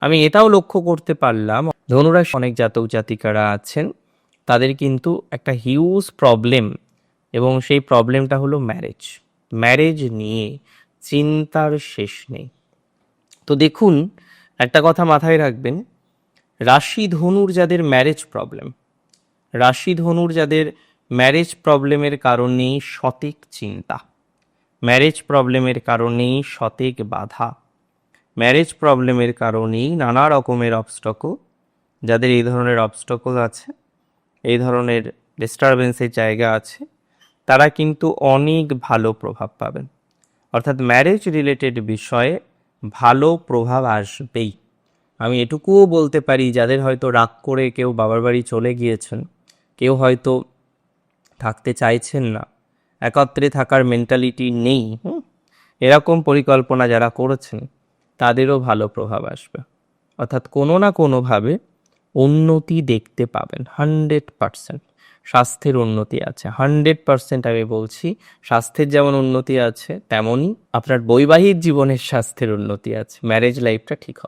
আমি এটাও লক্ষ্য করতে পারলাম ধনুরাশি অনেক জাতক জাতিকারা আছেন, তাদের কিন্তু একটা হিউজ প্রবলেম, এবং সেই প্রবলেমটা হলো ম্যারেজ নিয়ে চিন্তার শেষ নেই। তো দেখুন, একটা কথা মাথায় রাখবেন, রাশি ধনুর যাদের ম্যারেজ প্রবলেমের কারণেই সঠিক চিন্তা, ম্যারেজ প্রবলেমের কারণেই সঠিক বাধা, ম্যারেজ প্রবলেমের কারণেই নানা রকমের অবস্টকল, যাদের এই ধরনের অবস্টকল আছে, এই ধরনের ডিস্টারবেন্সের জায়গা আছে, তারা কিন্তু অনেক ভালো প্রভাব পাবেন। অর্থাৎ ম্যারেজ রিলেটেড বিষয়ে ভালো প্রভাব আসবেই। আমি এটুকুও বলতে পারি, যাদের হয়তো রাগ করে কেউ বাবার বাড়ি চলে গিয়েছেন, কেউ হয়তো থাকতে চাইছেন না, একত্রে থাকার মেন্টালিটি নেই, এরকম পরিকল্পনা যারা করেছেন তাদেরও ভালো প্রভাব আসবে। অর্থাৎ কোনো না কোনোভাবে উন্নতি দেখতে পাবেন 100%। স্বাস্থ্যের উন্নতি আছে 100%, আমি বলছি। স্বাস্থ্যের যেমন উন্নতি আছে, তেমনই আপনার বৈবাহিক জীবনের স্বাস্থ্যের উন্নতি আছে, ম্যারেজ লাইফটা ঠিক হবে।